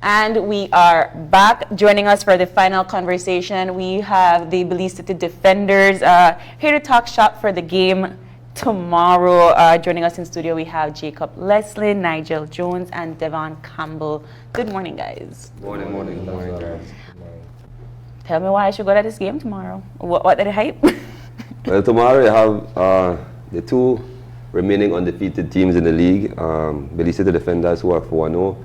And we are back. Joining us for the final conversation, we have the Belize City Defenders here to talk shop for the game tomorrow. Joining us in studio, we have Jacob Leslie, Nigel Jones, and Devon Campbell. Good morning, guys. Morning, morning, morning, guys. Tell me why I should go to this game tomorrow. What are the hype? Well, tomorrow you have the two remaining undefeated teams in the league, Belize City Defenders, who are 4-0,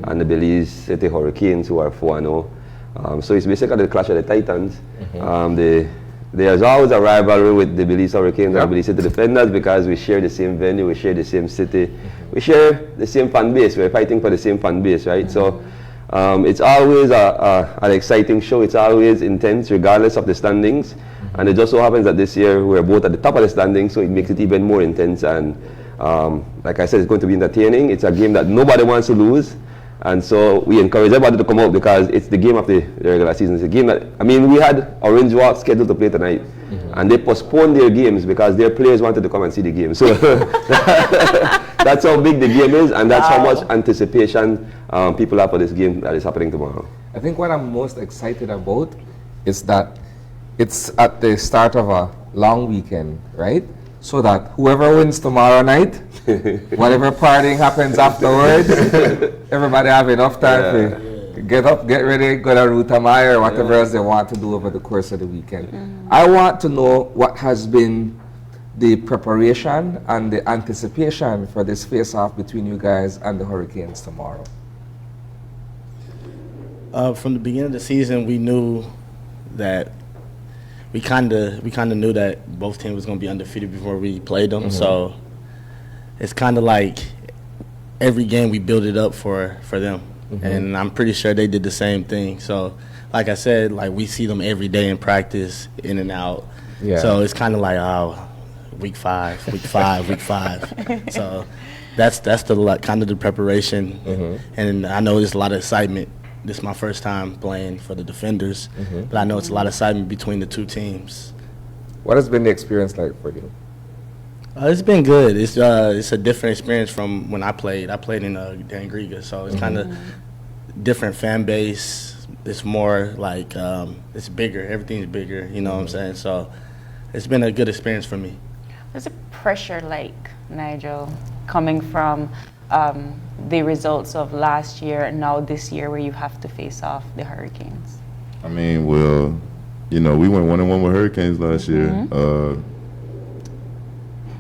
and the Belize City Hurricanes, who are 4-0. So it's basically the clash of the Titans. There's always a rivalry with the Belize Hurricanes and the Belize City Defenders because we share the same venue, we share the same city, we share the same fan base. We're fighting for the same fan base, right? So it's always an exciting show. It's always intense, regardless of the standings. And it just so happens that this year we're both at the top of the standings, so it makes it even more intense. And like I said, it's going to be entertaining. It's a game that nobody wants to lose. And so we encourage everybody to come out because it's the game of the regular season. It's a game that, I mean, we had Orange Walk scheduled to play tonight, and they postponed their games because their players wanted to come and see the game. So that's how big the game is, and that's how much anticipation people have for this game that is happening tomorrow. I think what I'm most excited about is that it's at the start of a long weekend, right? So that whoever wins tomorrow night, whatever partying happens afterwards, everybody have enough time to get up, get ready, go to Rutamai or whatever else they want to do over the course of the weekend. I want to know what has been the preparation and the anticipation for this face-off between you guys and the Hurricanes tomorrow. From the beginning of the season, we knew that we kind of knew that both teams was going to be undefeated before we played them. So it's kind of like every game we build it up for them. And I'm pretty sure they did the same thing. So like I said, like we see them every day in practice, in and out. So it's kind of like, oh, week five. So that's the kind of the preparation. And I know there's a lot of excitement. This is my first time playing for the Defenders, but I know it's a lot of excitement between the two teams. What has been the experience like for you? It's been good. It's a different experience from when I played. I played in Dangriga, so it's kind of different fan base. It's more like it's bigger. Everything's bigger. You know what I'm saying? So it's been a good experience for me. What's the pressure like, Nigel, coming from the results of last year and now this year where you have to face off the Hurricanes? I mean, well, you know, we went 1-1 with Hurricanes last year.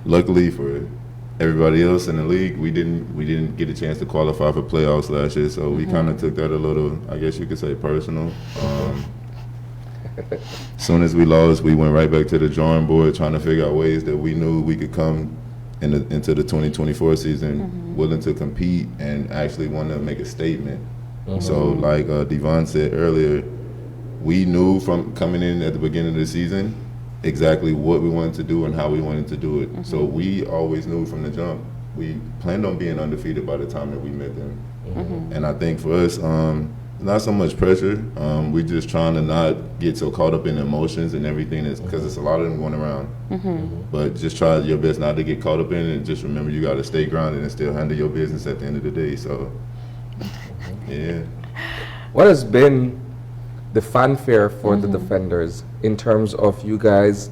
Luckily for everybody else in the league, we didn't get a chance to qualify for playoffs last year, so we kind of took that a little, I guess you could say, personal. Soon as we lost, we went right back to the drawing board trying to figure out ways that we knew we could come into the 2024 season willing to compete and actually want to make a statement. So like Devon said earlier, we knew from coming in at the beginning of the season exactly what we wanted to do and how we wanted to do it. So we always knew from the jump. We planned on being undefeated by the time that we met them. And I think for us, not so much pressure. We're just trying to not get so caught up in emotions and everything, because it's a lot of them going around. But just try your best not to get caught up in it, and just remember you got to stay grounded and still handle your business at the end of the day. So, yeah. What has been the fanfare for the Defenders in terms of you guys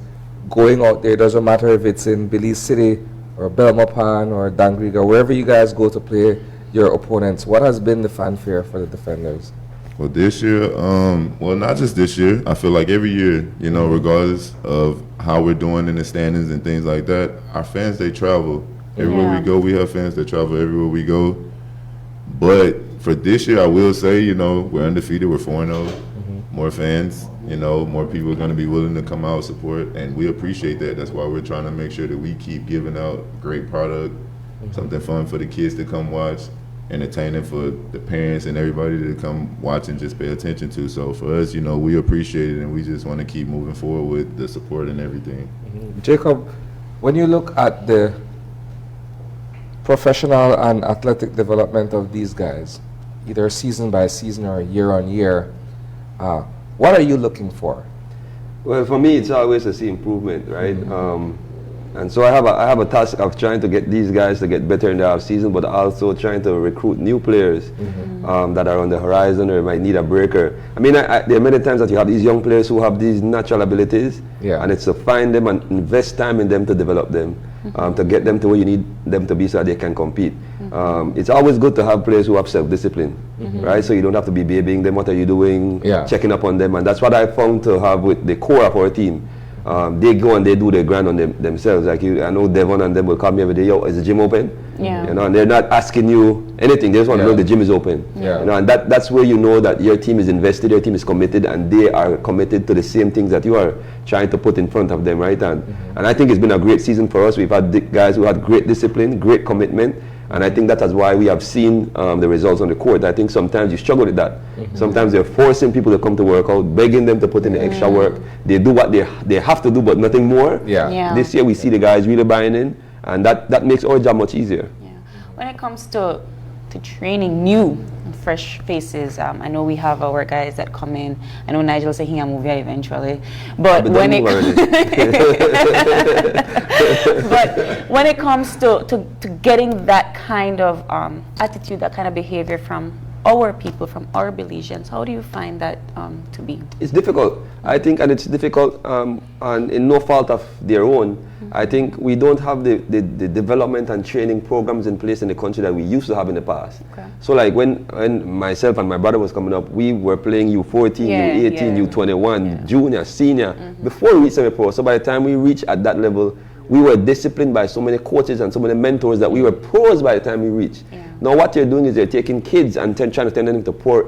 going out there? It doesn't matter if it's in Belize City or Belmopan or Dangriga, wherever you guys go to play your opponents. What has been the fanfare for the Defenders? Well, this year, well, not just this year. I feel like every year, you know, regardless of how we're doing in the standings and things like that, our fans, they travel. Everywhere we go, we have fans that travel everywhere we go. But for this year, I will say, you know, we're undefeated. We're 4-0. More fans, you know, more people are going to be willing to come out and support, and we appreciate that. That's why we're trying to make sure that we keep giving out great product, something fun for the kids to come watch, entertaining for the parents and everybody to come watch and just pay attention to. So for us, you know, we appreciate it, and we just want to keep moving forward with the support and everything. Jacob, when you look at the professional and athletic development of these guys, either season by season or year on year, what are you looking for? Well, for me, it's always to see improvement, right? And so I have a task of trying to get these guys to get better in the off season, but also trying to recruit new players that are on the horizon or might need a breaker. I mean, there are many times that you have these young players who have these natural abilities, and it's to find them and invest time in them to develop them, to get them to where you need them to be so that they can compete. It's always good to have players who have self-discipline, right? So you don't have to be babying them. What are you doing? Checking up on them, and that's what I found to have with the core of our team. They go and they do their grind on themselves. Like I know Devon and them will call me every day. Yo, is the gym open? Yeah. You know, and they're not asking you anything. They just want to know the gym is open. Yeah. You know, and that's where you know that your team is invested, your team is committed, and they are committed to the same things that you are trying to put in front of them, right? And I think it's been a great season for us. We've had guys who had great discipline, great commitment. And I think that is why we have seen the results on the court. I think sometimes you struggle with that. Sometimes they're forcing people to come to work out, begging them to put in the extra work. They do what they have to do, but nothing more. This year we see the guys really buying in, and that makes our job much easier. When it comes to training new and fresh faces, I know we have our guys that come in. I know Nigel said he'll move here eventually, but when it comes to getting that kind of attitude, that kind of behavior from our people, from our Belizeans, how do you find that to be? It's difficult, I think, and it's difficult and in no fault of their own. I think we don't have the development and training programs in place in the country that we used to have in the past. So like when myself and my brother was coming up, we were playing U14, U18, U21, junior, senior, before we reached semi-pro. So by the time we reached at that level, we were disciplined by so many coaches and so many mentors that we were pros by the time we reached. Now what you're doing is you're taking kids and trying to turn them to a pro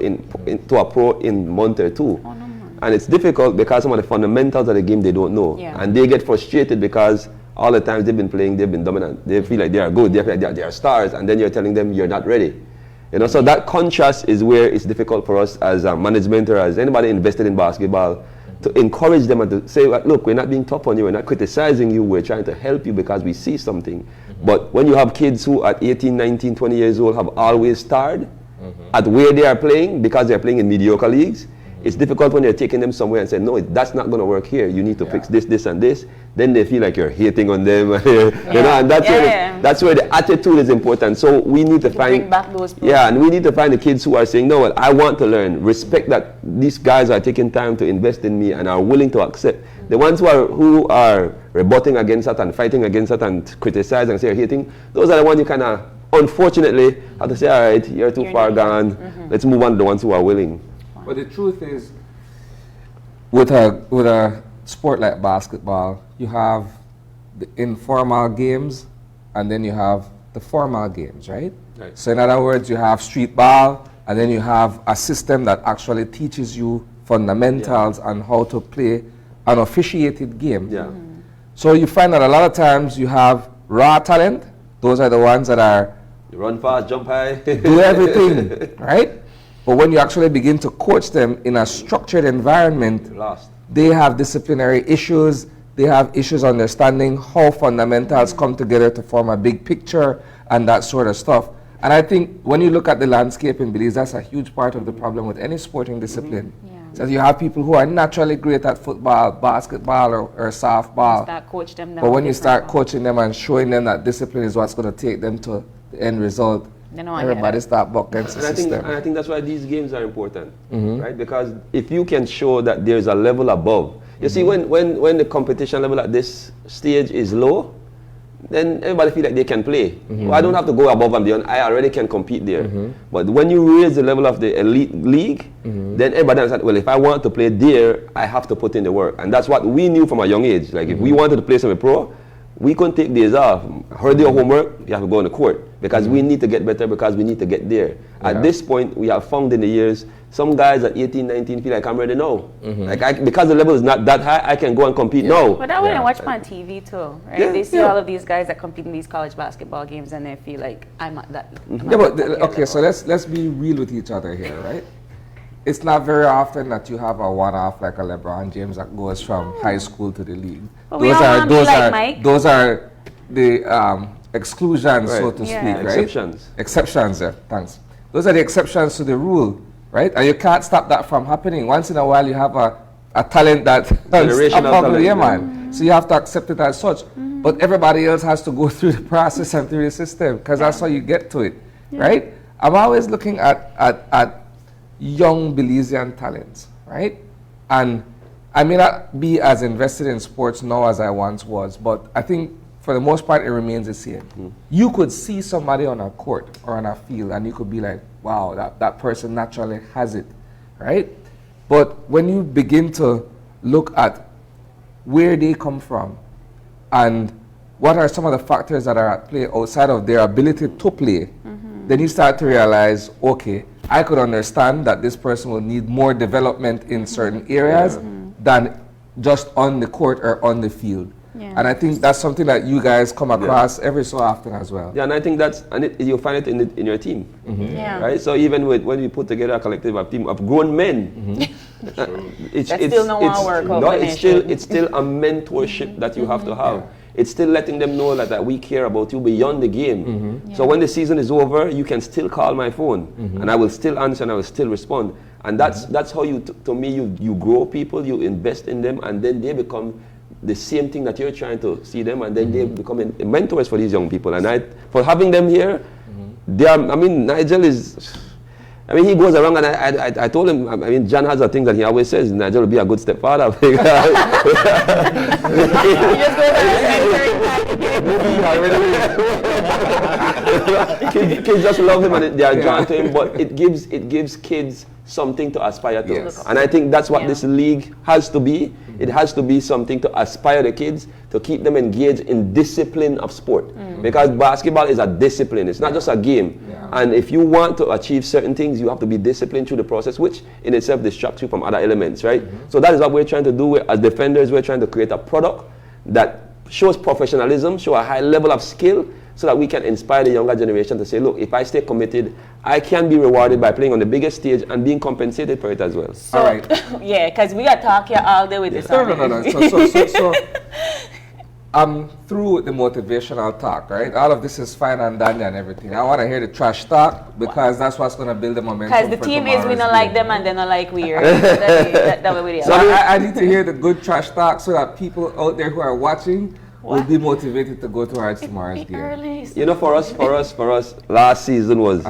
in a month or two. And it's difficult because some of the fundamentals of the game they don't know. And they get frustrated because all the times they've been playing, they've been dominant. They feel like they are good, they feel like they are stars, and then you're telling them you're not ready. You know, so that contrast is where it's difficult for us as a management or as anybody invested in basketball to encourage them and to say, look, we're not being tough on you, we're not criticizing you, we're trying to help you because we see something. But when you have kids who at 18, 19, 20 years old have always starred at where they are playing because they're playing in mediocre leagues, it's difficult when you're taking them somewhere and saying, no, that's not going to work here. You need to fix this, this, and this. Then they feel like you're hating on them. You know, and that's where the attitude is important. So we need to find, bring back those people. and we need to find the kids who are saying, no, well, I want to learn. Respect that these guys are taking time to invest in me and are willing to accept. The ones who are rebutting against that and fighting against that and criticizing and say hating, those are the ones you kind of, unfortunately, have to say, all right, you're too far gone. Let's move on to the ones who are willing. But the truth is, with a sport like basketball, you have the informal games, and then you have the formal games, right? So in other words, you have street ball, and then you have a system that actually teaches you fundamentals on how to play an officiated game. So you find that a lot of times you have raw talent. Those are the ones that are you run fast, jump high, do everything, right? But when you actually begin to coach them in a structured environment, they have disciplinary issues, they have issues understanding how fundamentals come together to form a big picture and that sort of stuff. And I think when you look at the landscape in Belize, that's a huge part of the problem with any sporting discipline. So you have people who are naturally great at football, basketball, or softball. But when you start coaching them and showing them that discipline is what's going to take them to the end result, everybody start buck against the system. And I think that's why these games are important, right? Because if you can show that there's a level above, you see, when the competition level at this stage is low, then everybody feel like they can play. Well, I don't have to go above and beyond. I already can compete there. But when you raise the level of the elite league, then everybody understands, well, if I want to play there, I have to put in the work. And that's what we knew from a young age. Like if we wanted to play semi-pro, we couldn't take days off. Heard your homework, you have to go on the court. Because we need to get better, because we need to get there. At this point, we have found in the years, some guys at 18, 19 feel like I'm ready now. Like because the level is not that high, I can go and compete now. But that way I watch on TV too, right? They see all of these guys that compete in these college basketball games and they feel like I'm at that. Okay, so let's be real with each other here, right? It's not very often that you have a one-off like a LeBron James that goes from high school to the league. But those are the exclusions, so to speak, right? Exceptions, yeah, thanks. Those are the exceptions to the rule, right? And you can't stop that from happening. Once in a while, you have a talent that generational talent, man. So you have to accept it as such. but everybody else has to go through the process and through the system because that's how you get to it, right? I'm always looking at young Belizean talents, right? And I may not be as invested in sports now as I once was, but I think for the most part it remains the same. You could see somebody on a court or on a field and you could be like, wow, that person naturally has it, right? But when you begin to look at where they come from and what are some of the factors that are at play outside of their ability to play, then you start to realize, okay, I could understand that this person will need more development in certain areas than just on the court or on the field. Yeah. And I think that's something that you guys come across every so often as well. Yeah, and I think that's, you'll find it in your team, Yeah. right? So even when you put together a collective of team of grown men, it's still no hour no, combination. it's still a mentorship that you have to have. It's still letting them know that we care about you beyond the game. So when the season is over, you can still call my phone, and I will still answer and I will still respond. And that's how you, to me, you grow people, you invest in them, and then they become the same thing that you're trying to see them, and then they become mentors for these young people. And for having them here, they are, I mean, Nigel is, I mean, he goes around and I told him, I mean, John has a thing that he always says, Nigel will be a good stepfather. He just goes kids just love him and they are drawn to him, but it gives kids something to aspire to. Yes. And I think that's what this league has to be. It has to be something to aspire the kids, to keep them engaged in discipline of sport. Because basketball is a discipline, it's not just a game. And if you want to achieve certain things, you have to be disciplined through the process, which in itself distracts you from other elements, right? So that is what we're trying to do. As defenders, we're trying to create a product that shows professionalism, show a high level of skill, so that we can inspire the younger generation to say, look, if I stay committed, I can be rewarded by playing on the biggest stage and being compensated for it as well. So, All right. yeah, because we got to talk here all day with this. No. So through the motivational talk, right? All of this is fine and dandy and everything. I want to hear the trash talk because that's what's going to build the momentum. Because the team is we don't like them and they don't like we. Right? that way we So I need to hear the good trash talk so that people out there who are watching will be motivated to go towards tomorrow's game. You know, for us, last season was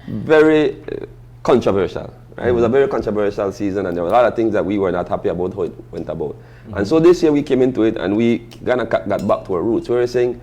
very controversial. Right? It was a very controversial season, and there were a lot of things that we were not happy about how it went about. And so this year we came into it, and we kind of got back to our roots. We were saying,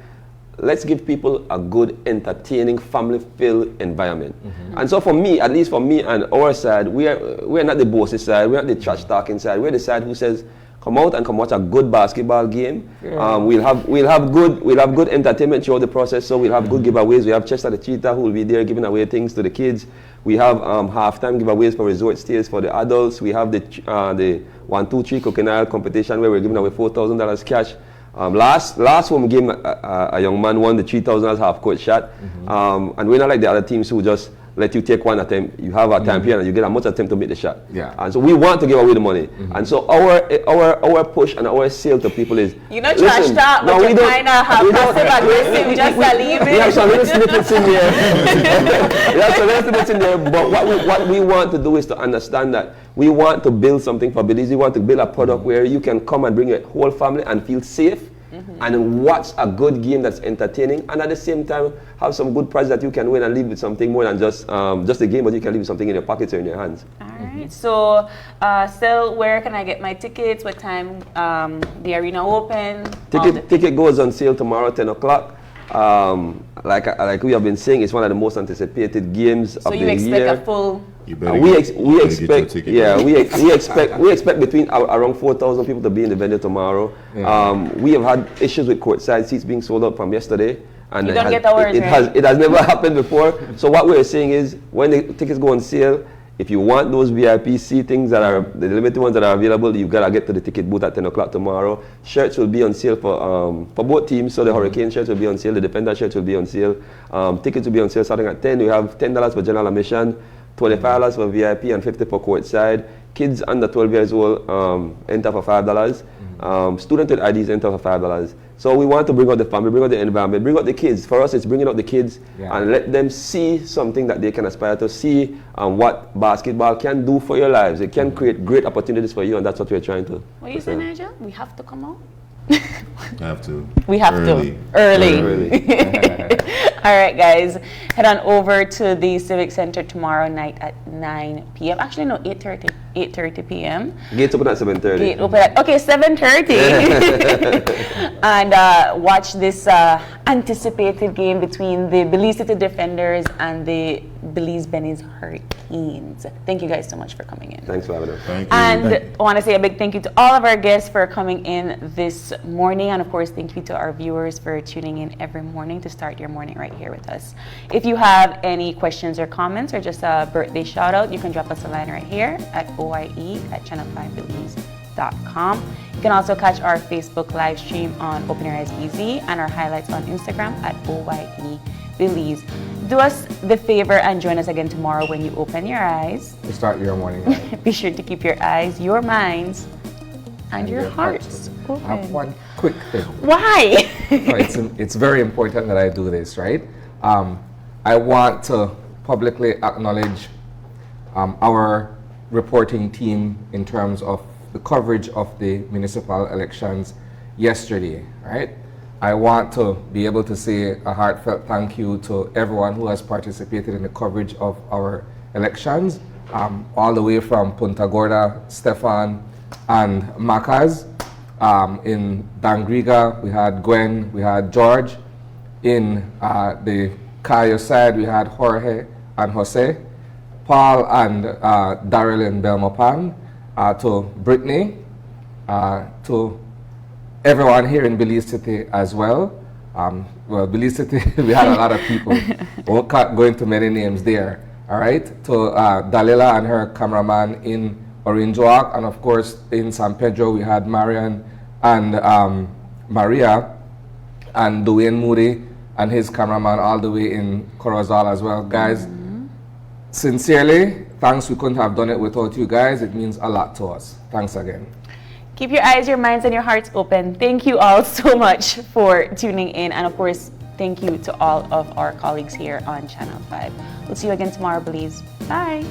let's give people a good, entertaining, family-filled environment. And so for me, at least for me and our side, we're not the bossy side, we're not the trash-talking side. We're the side who says, come out and come watch a good basketball game. We'll have good entertainment throughout the process. So we'll have good giveaways. We have Chester the Cheetah who will be there giving away things to the kids. We have halftime giveaways for resort stays for the adults. We have the 1, 2, 3 Cooking Isle competition where we're giving away $4,000 cash. Last home game, a young man won the $3,000 half-court shot. And we're not like the other teams who just let you take one attempt. You have a time period and you get a much attempt to make the shot. And so we want to give away the money. And so our push and our sale to people is, you know, trash talk, but you kind of have passive aggressive just to leave it. We have some little snippets in there. We have some little snippets in there. But what we want to do is to understand that we want to build something for Belize. We want to build a product where you can come and bring your whole family and feel safe. And watch a good game that's entertaining, and at the same time have some good prize that you can win and leave with something more than just a game, but you can leave with something in your pockets or in your hands. All right. So, still, where can I get my tickets? What time the arena open? Ticket goes on sale tomorrow, 10 o'clock. Like we have been saying, it's one of the most anticipated games of the year. So you expect a full? We expect between around 4,000 people to be in the venue tomorrow. We have had issues with courtside seats being sold out from yesterday, and it has never happened before. So what we're saying is, when the tickets go on sale, if you want those VIP seatings that are the limited ones that are available, you've got to get to the ticket booth at 10 o'clock tomorrow. Shirts will be on sale for both teams. So the Hurricane shirts will be on sale, the Defender shirts will be on sale. Tickets will be on sale starting at 10. We have $10 for general admission, $25 for VIP, and $50 for courtside. Kids under 12 years old enter for $5. Student with IDs enter for $5. So we want to bring out the family, bring out the environment, bring out the kids. For us, it's bringing out the kids and let them see something that they can aspire to see, what basketball can do for your lives. It can create great opportunities for you, and that's what we're trying to. What do you say, Nigel? We have to come out? Have to. We have Early. to. Early. Early. All right, guys. Head on over to the Civic Center tomorrow night at 9 p.m. Actually, no, 8:30 p.m. Gates open at 7:30. Gate open at, okay, 7:30. And watch this anticipated game between the Belize City Defenders and the Belize Benny's Hurricanes. Thank you guys so much for coming in. Thanks for having us. Thank you. And I want to say a big thank you to all of our guests for coming in this morning. And of course, thank you to our viewers for tuning in every morning to start your morning right here with us. If you have any questions or comments or just a birthday shout out, you can drop us a line right here at oye@channel5belize.com. You can also catch our Facebook live stream on Open Your Eyes BZ and our highlights on Instagram at OYE Belize. Do us the favor and join us again tomorrow when you open your eyes. To start your morning right. Be sure to keep your eyes, your minds, and your hearts I have open. one quick thing. Why? No, it's very important that I do this, right? I want to publicly acknowledge our reporting team in terms of the coverage of the municipal elections yesterday, right? I want to be able to say a heartfelt thank you to everyone who has participated in the coverage of our elections, all the way from Punta Gorda, Stefan, and Macas. In Dangriga, we had Gwen, we had George. In the Cayo side, we had Jorge and Jose. Paul and Daryl in Belmopan, to Brittany, to everyone here in Belize City as well. Well, Belize City, we had a lot of people. Won't go into many names there. All right. To Dalila and her cameraman in Orange Walk, and of course in San Pedro we had Marian and Maria, and Dwayne Moody and his cameraman all the way in Corozal as well. Guys, sincerely, thanks. We couldn't have done it without you guys. It means a lot to us. Thanks again. Keep your eyes, your minds, and your hearts open. Thank you all so much for tuning in. And of course, thank you to all of our colleagues here on Channel 5. We'll see you again tomorrow, Belize. Bye.